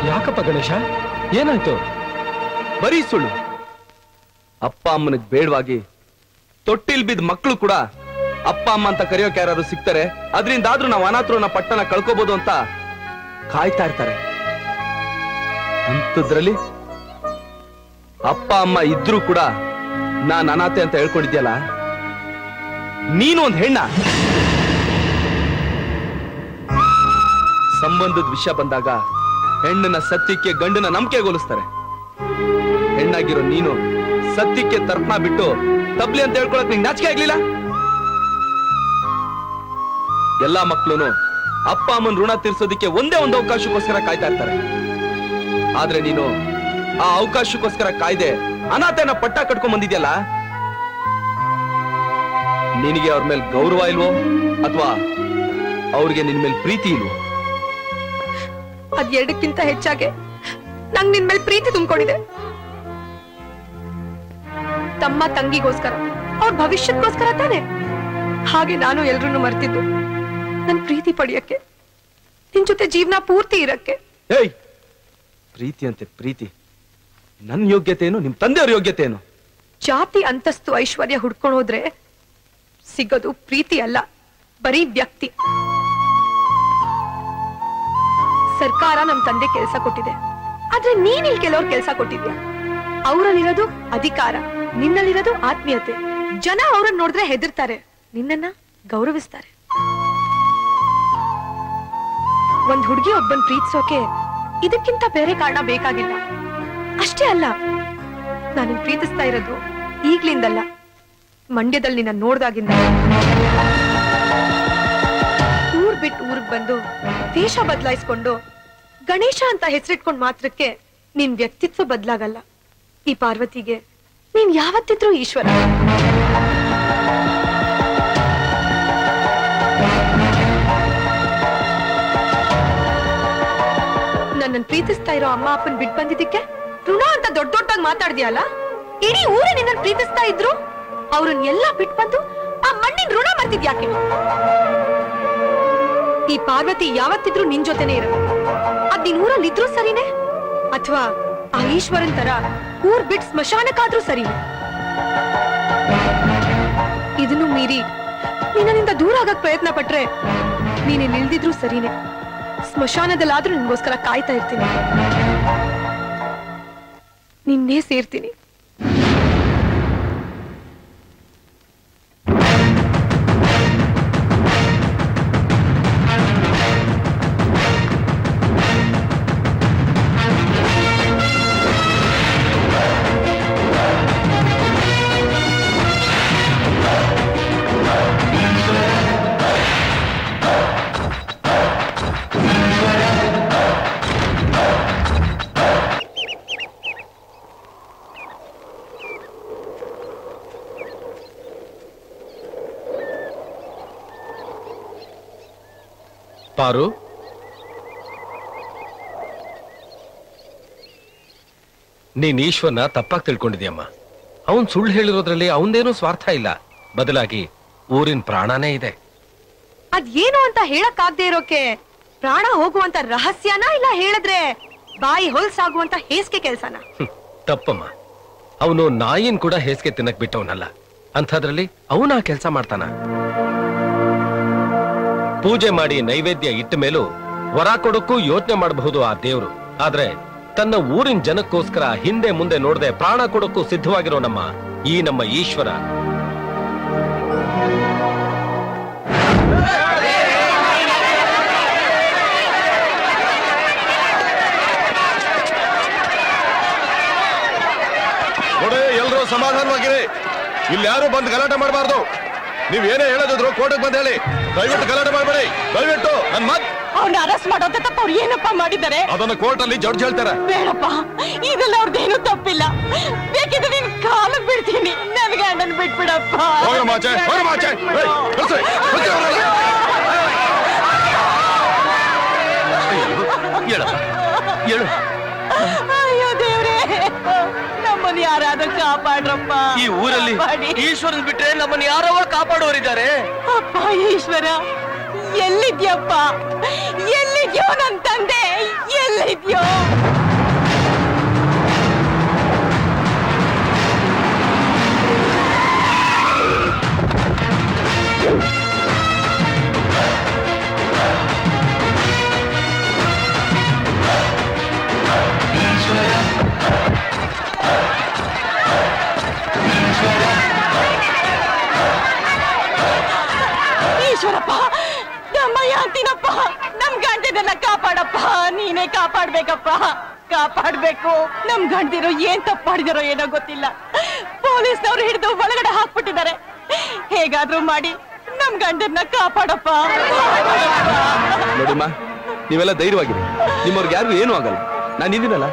ಯಾಕಪ್ಪ ಗಣೇಶ, ಏನಾಯ್ತು? ಬರೀ ಸುಳ್ಳು. ಅಪ್ಪ ಅಮ್ಮನಿಗೆ ಬೇಡವಾಗಿ ತೊಟ್ಟಿಲ್ ಬಿದ್ದ ಮಕ್ಕಳು ಕೂಡ ಅಪ್ಪ ಅಮ್ಮ ಅಂತ ಕರೆಯೋಕೆ ಯಾರು ಸಿಗ್ತಾರೆ, ಅದರಿಂದಾದ್ರೂ ನಾವು ಅನಾಥರನ್ನ ಪಟ್ಟಣ ಕಳ್ಕೋಬಹುದು ಅಂತ ಕಾಯ್ತಾ ಇರ್ತಾರೆ. ಅಂಥದ್ರಲ್ಲಿ ಅಪ್ಪ ಅಮ್ಮ ಇದ್ರೂ ಕೂಡ ನಾನ್ ಅನಾಥೆ ಅಂತ ಹೇಳ್ಕೊಂಡಿದ್ಯಲ್ಲ, ನೀನು ಒಂದ್ ಹೆಣ್ಣ. ಸಂಬಂಧದ ವಿಷಯ ಬಂದಾಗ ಹೆಣ್ಣನ ಸತ್ಯಕ್ಕೆ ಗಂಡನ ನಂಬಿಕೆಗೋಲಿಸ್ತಾರೆ. ಹೆಣ್ಣಾಗಿರೋ ನೀನು ಸತ್ಯಕ್ಕೆ ತರ್ಪಣ ಬಿಟ್ಟು ತಬ್ಲಿ ಅಂತ ಹೇಳ್ಕೊಳಕ್ ನಿಂಗೆ ನಾಚಿಕೆ ಆಗ್ಲಿಲ್ಲ? ಎಲ್ಲಾ ಮಕ್ಳು ಅಪ್ಪ ಅಮ್ಮನ ಋಣ ತೀರ್ಸೋದಿಕ್ಕೆ ಒಂದೇ ಒಂದು ಅವಕಾಶಕ್ಕೋಸ್ಕರ ಕಾಯ್ತಾ ಇರ್ತಾರೆ. ಆದ್ರೆ ನೀನು ಆ ಅವಕಾಶಕ್ಕೋಸ್ಕರ ಕಾಯ್ದೆ ಅನಾಥೆನ ಪಟ್ಟ ಕಟ್ಕೊಂಡ್ ಬಂದಿದ್ಯಲ್ಲ, ನಿನಗೆ ಅವ್ರ ಮೇಲೆ ಗೌರವ ಇಲ್ವೋ ಅಥವಾ ಅವ್ರಿಗೆ ನಿನ್ ಮೇಲೆ ಪ್ರೀತಿ ಇಲ್ವೋ? ಅದೆರಡಕ್ಕಿಂತ ಹೆಚ್ಚಾಗೆ ನಂಗ್ ನಿನ್ ಮೇಲೆ ಪ್ರೀತಿ ತುಂಬಿಕೊಂಡಿದೆ. ತಮ್ಮ ತಂಗಿಗೋಸ್ಕರ, ಅವ್ರ ಭವಿಷ್ಯಕ್ಕೋಸ್ಕರ ತಾನೆ. ಹಾಗೆ ನಾನು ಎಲ್ರನ್ನೂ ಮರ್ತಿದ್ದು ನನ್ ಪ್ರೀತಿ ಪಡೆಯಕ್ಕೆ, ನಿನ್ ಜೊತೆ ಜೀವನ ಪೂರ್ತಿ ಇರಕ್ಕೆ. ಏಯ್, ಪ್ರೀತಿ ಅಂತೆ ಪ್ರೀತಿ. ನನ್ ಯೋಗ್ಯತೆ ಏನು, ನಿಮ್ ತಂದೆಯವ್ರ ಯೋಗ್ಯತೆ ಏನು? ಜಾತಿ ಅಂತಸ್ತು ಐಶ್ವರ್ಯ ಹುಡ್ಕೊಂಡು ಹೋದ್ರೆ ಸಿಗೋದು ಪ್ರೀತಿ ಅಲ್ಲ, ಬರೀ ವ್ಯಕ್ತಿ. ಸರ್ಕಾರ ನಮ್ ತಂದೆ ಕೆಲಸ ಕೊಟ್ಟಿದೆ, ಆದ್ರೆ ನೀನ್ ಇಲ್ಲಿ ಕೆಲವ್ರು ಕೆಲಸ ಕೊಟ್ಟಿದ್ಯಾ. ಅವರಲ್ಲಿರೋದು ಅಧಿಕಾರ, ನಿನ್ನಲ್ಲಿರೋದು ಆತ್ಮೀಯತೆ. ಜನ ಅವ್ರನ್ನ ನೋಡಿದ್ರೆ ಹೆದರ್ತಾರೆ, ನಿನ್ನನ್ನ ಗೌರವಿಸ್ತಾರೆ. ಒಂದ್ ಹುಡುಗಿ ಒಬ್ಬನ್ ಪ್ರೀತಿಸೋಕೆ ಇದಕ್ಕಿಂತ ಬೇರೆ ಕಾರಣ ಬೇಕಾಗಿಲ್ಲ. ಅಷ್ಟೇ ಅಲ್ಲ, ನಾನು ಪ್ರೀತಿಸ್ತಾ ಇರೋದು ಈಗ್ಲಿಂದಲ್ಲ, ಮಂಡ್ಯದಲ್ಲಿ ನಿನ್ನ ನೋಡ್ದಾಗಿಂದ. ಊರ್ ಬಿಟ್ಟು ಊರ್ಗ್ ಬಂದು ದೇಶ ಬದಲಾಯಿಸ್ಕೊಂಡು ಗಣೇಶ ಅಂತ ಹೆಸರಿಟ್ಕೊಂಡ್ ಮಾತ್ರಕ್ಕೆ ನಿನ್ ವ್ಯಕ್ತಿತ್ವ ಬದಲಾಗಲ್ಲ. ಈ ಪಾರ್ವತಿಗೆ ನೀನ್ ಯಾವತ್ತಿದ್ರೂ ಈಶ್ವರ. ನನ್ನನ್ನು ಪ್ರೀತಿಸ್ತಾ ಇರೋ ಅಮ್ಮ ಅಪ್ಪನ್ ಬಿಟ್ಟು ಬಂದಿದ್ದಕ್ಕೆ ಋಣ ಅಂತ ದೊಡ್ಡ ದೊಡ್ಡಾಗಿ ಮಾತಾಡ್ದಿಯಲ್ಲ. ಇಡೀ ಊರೇ ನಿನ್ನನ್ನು ಪ್ರೀತಿಸ್ತಾ ಇದ್ರು, ಅವ್ರನ್ನೆಲ್ಲ ಬಿಟ್ಟು ಬಂದು ಆ ಮಣ್ಣಿನ ಋಣ ಮಾಡ್ತಿದ್ಯಾಕೆ? ಈ ಪಾರ್ವತಿ ಯಾವತ್ತಿದ್ರು ನಿನ್ ಜೊತೆನೆ ಇರಬೇಕು. ಅದ್ ನಿನ್ ಊರಲ್ಲಿ ಇದ್ರೂ ಸರಿನೇ, ಅಥವಾ ಆ ಈಶ್ವರನ್ ತರ ಊರ್ ಬಿಟ್ಟು ಸ್ಮಶಾನಕ್ಕಾದ್ರೂ ಸರಿನೇ. ಇದನ್ನು ಮೀರಿ ನಿನ್ನಿಂದ ದೂರ ಆಗಕ್ ಪ್ರಯತ್ನ ಪಟ್ರೆ ನೀನು ನಿಲ್ದಿದ್ರು ಸರಿನೇ, ಸ್ಮಶಾನದಲ್ಲಾದ್ರೂ ನಿನ್ಗೋಸ್ಕರ ಕಾಯ್ತಾ ಇರ್ತೀನಿ, ನಿನ್ನೇ ಸೇರ್ತೀನಿ. ಪಾರು, ನೀನ್ ಈಶ್ವರನ ತಪ್ಪಾಗಿ ತಿಳ್ಕೊಂಡಿದ್ಯಮ್ಮ. ಅವನ್ ಸುಳ್ಳು ಹೇಳಿರೋದ್ರಲ್ಲಿ ಅವನದೇನೂ ಸ್ವಾರ್ಥ ಇಲ್ಲ, ಬದಲಾಗಿ ಊರಿನ ಪ್ರಾಣನೇ ಇದೆ. ಅದೇನು ಅಂತ ಹೇಳಕ್ಕಾಗದೆ ಇರೋಕೆ ಪ್ರಾಣ ಹೋಗುವಂತ ರಹಸ್ಯನಾ, ಇಲ್ಲ ಹೇಳಿದ್ರೆ ಬಾಯಿ ಹೊಲ್ಸಾಗುವಂತ ಹೇಸಿಗೆ ಕೆಲ್ಸನ? ತಪ್ಪಮ್ಮ. ಅವನು ನಾಯಿನ್ ಕೂಡ ಹೇಸಿಗೆ ತಿನ್ನಕ್ ಬಿಟ್ಟವನಲ್ಲ, ಅಂಥದ್ರಲ್ಲಿ ಅವನ ಕೆಲಸ ಮಾಡ್ತಾನ. ಪೂಜೆ ಮಾಡಿ ನೈವೇದ್ಯ ಇಟ್ಟ ಮೇಲೂ ವರ ಕೊಡಕ್ಕೂ ಯೋಚನೆ ಮಾಡಬಹುದು ಆ ದೇವ್ರು. ಆದ್ರೆ ತನ್ನ ಊರಿನ ಜನಕ್ಕೋಸ್ಕರ ಹಿಂದೆ ಮುಂದೆ ನೋಡದೆ ಪ್ರಾಣ ಕೊಡಕ್ಕೂ ಸಿದ್ಧವಾಗಿರೋ ನಮ್ಮ ಈಶ್ವರ. ನೋಡಿ, ಎಲ್ರೂ ಸಮಾಧಾನವಾಗಿರಿ. ಇಲ್ಲಿ ಯಾರು ಬಂದು ಗಲಾಟೆ ಮಾಡಬಾರ್ದು. ನೀವೇನೇ ಹೇಳೋದಿದ್ರು ಕೋರ್ಟಿಗೆ ಬಂದು ಹೇಳಿ. ದಯವಿಟ್ಟು ಗಲಾಟೆ ಮಾಡಬೇಡಿ, ದಯವಿಟ್ಟು. ನನ್ ಮತ್ ಅವ್ರನ್ನ ಅರೆಸ್ಟ್ ಮಾಡೋದ ತಪ್ಪ ಅವ್ರು ಏನಪ್ಪ ಮಾಡಿದ್ದಾರೆ? ಅದನ್ನ ಕೋರ್ಟ್ ಅಲ್ಲಿ ಜಡ್ಜ್ ಹೇಳ್ತಾರೆ. ಬೇಡಪ್ಪ, ಇದೆಲ್ಲ ಅವ್ರದ್ದೇನು ತಪ್ಪಿಲ್ಲ. ಬೇಕಿದ್ರೆ ನಿನ್ ಕಾಲಕ್ಕೆ ಬಿಡ್ತೀನಿ, ನನ್ ಗಂಡನ್ ಬಿಟ್ಬಿಡಪ್ಪ. ಹೋಗ್ರಮಾಚೆ, ಹೋಗ್ರಮಾಚೆ. ಕಾಪಾಡಪ್ಪ. ಈ ಊರಲ್ಲಿ ಕಾಪಾಡಿ. ಈಶ್ವರನ್ ಬಿಟ್ರೆ ನಮ್ಮನ್ನ ಯಾರವ ಕಾಪಾಡೋರಿದ್ದಾರೆ? ಅಪ್ಪ ಈಶ್ವರ, ಎಲ್ಲಿದ್ಯಪ್ಪ? ಎಲ್ಲಿದ್ಯೋ ನನ್ ತಂದೆ? ಎಲ್ಲಿದ್ಯೋ? ಈಶ್ವರಪ್ಪ, ನಮ್ಮಯ್ಯ ಅಂತೀನಪ್ಪ, ನಮ್ ಗಂಡದನ್ನ ಕಾಪಾಡಪ್ಪ. ನೀನೇ ಕಾಪಾಡ್ಬೇಕಪ್ಪ, ಕಾಪಾಡ್ಬೇಕು. ನಮ್ ಗಂಡಿರೋ ಏನ್ ತಪ್ಪು ಮಾಡಿದಾರೋ ಏನೋ ಗೊತ್ತಿಲ್ಲ. ಪೊಲೀಸ್ನವ್ರು ಹಿಡಿದು ಒಳಗಡೆ ಹಾಕ್ಬಿಟ್ಟಿದ್ದಾರೆ. ಹೇಗಾದ್ರೂ ಮಾಡಿ ನಮ್ ಗಂಡನ್ನ ಕಾಪಾಡಪ್ಪ. ನೋಡಿಮ್ಮ, ನೀವೆಲ್ಲ ಧೈರ್ಯವಾಗಿರಿ. ನಿಮ್ಮವ್ರಿಗೆ ಯಾರಿಗೂ ಏನೂ ಆಗಲ್ಲ. ನಾನು ಇದೀನಲ್ಲ.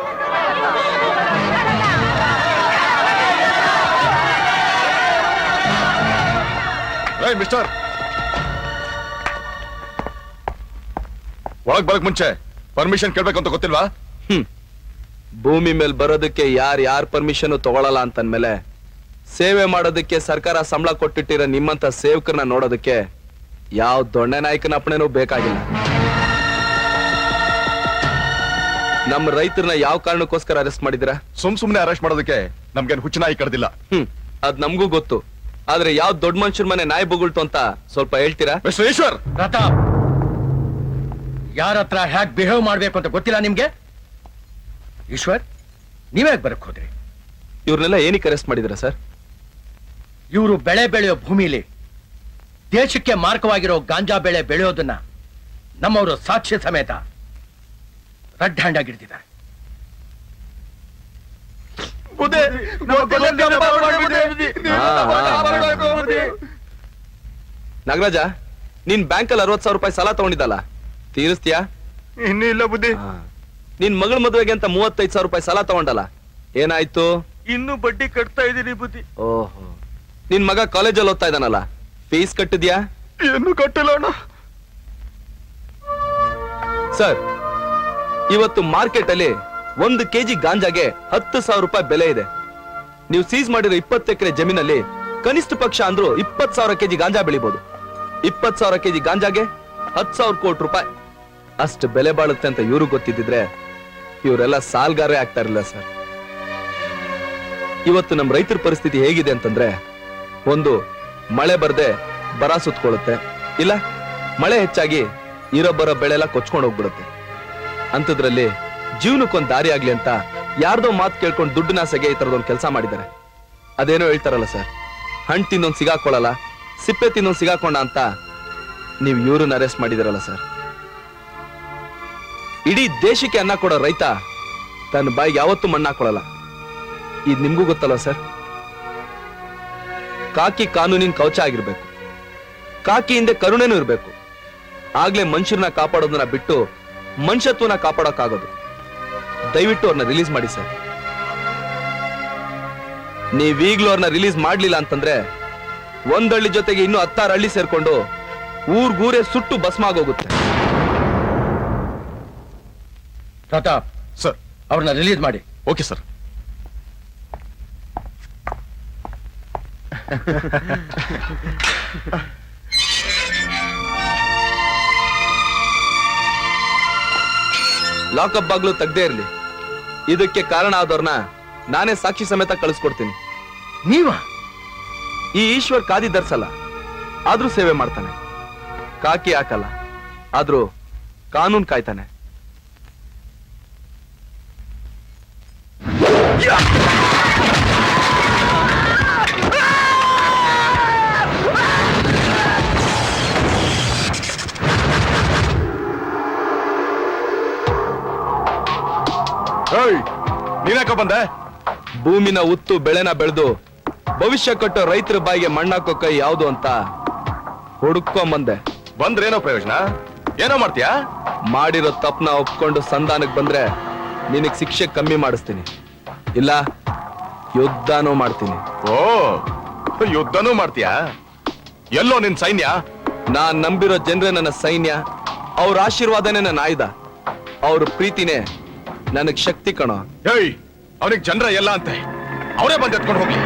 ಮಿಸ್ಟರ್, ಒಳಗ್ ಬರಕ್ ಮುಂಚೆ ಪರ್ಮಿಷನ್ ಕೇಳ್ಬೇಕಂತ ಗೊತ್ತಿಲ್ವಾ? ಭೂಮಿ ಮೇಲೆ ಬರೋದಕ್ಕೆ ಯಾರ್ ಪರ್ಮಿಷನ್ ತಗೊಳಲ್ಲ ಅಂತಂದ್ಮೇಲೆ ಸೇವೆ ಮಾಡೋದಕ್ಕೆ ಸರ್ಕಾರ ಸಂಬಳ ಕೊಟ್ಟಿಟ್ಟಿರೋ ನಿಮ್ಮಂತ ಸೇವಕರನ್ನ ನೋಡೋದಕ್ಕೆ ಯಾವ ದೊಣ್ಣೆ ನಾಯಕನ ಅಪ್ಪಣೆನೂ ಬೇಕಾಗಿಲ್ಲ. ನಮ್ಮ ರೈತರನ್ನ ಯಾವ ಕಾರಣಕ್ಕೋಸ್ಕರ ಅರೆಸ್ಟ್ ಮಾಡಿದಿರಾ? ಸುಮ್ನೆ ಅರೆಸ್ಟ್ ಮಾಡೋದಕ್ಕೆ ನಮ್ಗೇನು ಹುಚ್ಚು ನಾಯಿ ಕಡ್ದಿಲ್ಲ. ಅದ್ ನಮಗೂ ಗೊತ್ತು. ಆದ್ರೆ ಯಾವ ದೊಡ್ಡ ಮನುಷ್ಯರ ಮನೆ ನಾಯಿ ಬೊಗಳ್ತು ಅಂತ ಸ್ವಲ್ಪ ಹೇಳ್ತೀರಾ? ಮಿಸ್ಟರ್ ಈಶ್ವರ್, ಪ್ರತಾಪ್, ಯಾರ ಹತ್ರ ಹ್ಯಾಕ್ ಬಿಹೇವ್ ಮಾಡ್ಬೇಕು ಅಂತ ಗೊತ್ತಿಲ್ಲ ನಿಮ್ಗೆ? ಈಶ್ವರ್, ನೀವೇ ಬರಕ್ ಹೋದ್ರಿ? ಇವ್ರನ್ನೆಲ್ಲ ಏನಕ್ಕೆ ಅರೆಸ್ಟ್ ಮಾಡಿದಿರಾ ಸರ್? ಇವರು ಬೆಳೆ ಬೆಳೆಯೋ ಭೂಮಿಲಿ ದೇಶಕ್ಕೆ ಮಾರ್ಕವಾಗಿರೋ ಗಾಂಜಾ ಬೆಳೆ ಬೆಳೆಯೋದನ್ನ ನಮ್ಮವರು ಸಾಕ್ಷ್ಯ ಸಮೇತ ರೆಡ್ ಹ್ಯಾಂಡ್ ಆಗಿ ಹಿಡಿದಿದ್ದಾರೆ. ನಾಗರಾಜ, ನೀನ್ ಬ್ಯಾಂಕಲ್ಲಿ 60,000 ರೂಪಾಯಿ ಸಾಲ ತಗೊಂಡಿದ್ದಲ್ಲ, ತೀರಿಸ್ತೀಯಾ? ಇನ್ನೂ ಇಲ್ಲ ಬುದ್ಧಿ. ನಿನ್ ಮಗಳ ಮದುವೆಗೆ ಅಂತ 35,000 ರೂಪಾಯಿ ಸಾಲ ತಗೊಂಡಲ್ಲ, ಏನಾಯ್ತು? ಇನ್ನು ಬಡ್ಡಿ ಕಟ್ತಾ ಇದೀನಿ ಬುದ್ಧಿ. ಓಹೋ, ನಿನ್ ಮಗ ಕಾಲೇಜಲ್ಲಿ ಓದ್ತಾ ಇದ್ದಾನಲ್ಲ, ಫೀಸ್ ಕಟ್ಟಿದ್ಯಾ? ಏನು ಕಟ್ಟಿಲ್ಲ ಅಣ್ಣ. ಸರ್, ಇವತ್ತು ಮಾರ್ಕೆಟ್ ಅಲ್ಲಿ 1 ಕೆಜಿ ಗಾಂಜಾಗೆ 10,000 ರೂಪಾಯಿ ಬೆಲೆ ಇದೆ. ನೀವು ಸೀಸ್ ಮಾಡಿರೋ 20 ಎಕರೆ ಜಮೀನಲ್ಲಿ ಕನಿಷ್ಠ ಪಕ್ಷ ಅಂದ್ರೂ 20,000 ಕೆಜಿ ಗಾಂಜಾ ಬೆಳಿಬಹುದು. 20,000 ಕೆಜಿ ಗಾಂಜಾಗೆ 10,000 ಕೋಟಿ ರೂಪಾಯಿ ಅಷ್ಟು ಬೆಲೆ ಬಾಳುತ್ತೆ ಅಂತ ಇವ್ರು ಗೊತ್ತಿದ್ದಿದ್ರೆ ಇವರೆಲ್ಲ ಸಾಲ್ಗಾರೇ ಆಗ್ತಾ ಇರಲಿಲ್ಲ ಸರ್. ಇವತ್ತು ನಮ್ಮ ರೈತರ ಪರಿಸ್ಥಿತಿ ಹೇಗಿದೆ ಅಂತಂದ್ರೆ, ಒಂದು ಮಳೆ ಬರದೆ ಬರ ಸುತ್ಕೊಳ್ಳುತ್ತೆ, ಇಲ್ಲ ಮಳೆ ಹೆಚ್ಚಾಗಿ ಇರೋ ಬರೋ ಬೆಳೆ ಎಲ್ಲ ಕೊಚ್ಕೊಂಡು ಹೋಗ್ಬಿಡುತ್ತೆ. ಅಂತದ್ರಲ್ಲಿ ಜೀವನಕ್ಕೊಂದು ದಾರಿ ಆಗ್ಲಿ ಅಂತ ಯಾರ್ದೋ ಮಾತು ಕೇಳ್ಕೊಂಡು ದುಡ್ಡಿನಾಸೆಗೆ ಈ ತರದೊಂದು ಕೆಲಸ ಮಾಡಿದ್ದಾರೆ. ಅದೇನೋ ಹೇಳ್ತಾರಲ್ಲ ಸರ್, ಹಣ್ಣು ತಿನ್ನೊಂದು ಸಿಗಾಕೊಳ್ಳಲ್ಲ, ಸಿಪ್ಪೆ ತಿನ್ನೊಂದು ಸಿಗಾಕೊಂಡ ಅಂತ ನೀವು ಇವ್ರನ್ನ ಅರೆಸ್ಟ್ ಮಾಡಿದಿರಲ್ಲ ಸರ್. ಇಡೀ ದೇಶಕ್ಕೆ ಅನ್ನ ಕೊಡೋ ರೈತ ತನ್ನ ಬಾಯಿಗೆ ಯಾವತ್ತೂ ಮಣ್ಣಾಕೊಳ್ಳಲ್ಲ. ಇದು ನಿಮ್ಗೂ ಗೊತ್ತಲ್ಲ ಸರ್. ಕಾಕಿ ಕಾನೂನಿನ ಕವಚ ಆಗಿರ್ಬೇಕು, ಕಾಕಿ ಹಿಂದೆ ಕರುಣೆನೂ ಇರ್ಬೇಕು. ಆಗ್ಲೇ ಮನುಷ್ಯರನ್ನ ಕಾಪಾಡೋದನ್ನ ಬಿಟ್ಟು ಮನುಷ್ಯತ್ವನ ಕಾಪಾಡೋಕ್ಕಾಗೋದು. ದಯವಿಟ್ಟು ಅವ್ರನ್ನ ರಿಲೀಸ್ ಮಾಡಿ ಸರ್. ನೀವೀಗ್ಲೂ ಅವ್ರನ್ನ ರಿಲೀಸ್ ಮಾಡ್ಲಿಲ್ಲ ಅಂತಂದ್ರೆ ಒಂದಳ್ಳಿ ಜೊತೆಗೆ ಇನ್ನು 16 ಹಳ್ಳಿ ಸೇರ್ಕೊಂಡು ಊರ್ಗೂರೇ ಸುಟ್ಟು ಭಸ್ಮ ಆಗೋಗುತ್ತೆ. ಪ್ರತಾಪ್ ಸರ್, ಅವ್ರನ್ನ ರಿಲೀಸ್ ಮಾಡಿ. Okay sir. ಲಾಕಪ್ ಬಾಗ್ಲು ತೆಗ್ದೇ ಇರ್ಲಿ. ಇದಕ್ಕೆ ಕಾರಣ ಆದವ್ರನ್ನ ನಾನೇ ಸಾಕ್ಷಿ ಸಮೇತ ಕಳಿಸ್ಕೊಡ್ತೀನಿ. ನೀವ? ಈ ಈಶ್ವರ್ ಖಾದಿ ಧರಿಸಲ್ಲ, ಆದ್ರೂ ಸೇವೆ ಮಾಡ್ತಾನೆ. ಕಾಕಿ ಹಾಕಲ್ಲ, ಆದ್ರೂ ಕಾನೂನು ಕಾಯ್ತಾನೆ. ನೀನ್ಯಾಕ ಬಂದೆ? ಭೂಮಿನ ಉತ್ತು ಬೆಳೆನ ಬೆಳೆದು ಭವಿಷ್ಯ ಕಟ್ಟೋ ರೈತರ ಬಾಯಿಗೆ ಮಣ್ಣಾಕೋ ಕೈ ಯಾವುದು ಅಂತ ಹುಡುಕೊಂಬಂದೆ. ಬಂದ್ರೇನೋ ಪ್ರಯೋಜನ? ಏನೋ ಮಾಡ್ತೀಯಾ? ಮಾಡಿರೋ ತಪ್ಪನ ಒಪ್ಕೊಂಡು ಸಂಧಾನಕ್ಕೆ ಬಂದ್ರೆ ನಿನಗ್ ಶಿಕ್ಷೆ ಕಮ್ಮಿ ಮಾಡಿಸ್ತೀನಿ, ಇಲ್ಲ ಯುದ್ಧನೂ ಮಾಡ್ತೀನಿ. ಓ, ಯುದ್ಧನೂ ಮಾಡ್ತೀಯಾ? ಎಲ್ಲೋ ನಿನ್ ಸೈನ್ಯ? ನಾನ್ ನಂಬಿರೋ ಜನರೇ ನನ್ನ ಸೈನ್ಯ, ಅವ್ರ ಆಶೀರ್ವಾದನೇ ನನ್ನ ಆಯುಧ, ಅವ್ರ ಪ್ರೀತಿನೇ ನನಗ್ ಶಕ್ತಿ ಕಣೋ. ಏಯ್, ಅವನಿಗೆ ಜನರ ಎಲ್ಲ ಅಂತೆ, ಅವರೇ ಬಂದು ಎತ್ಕೊಂಡು ಹೋಗ್ಲಿ.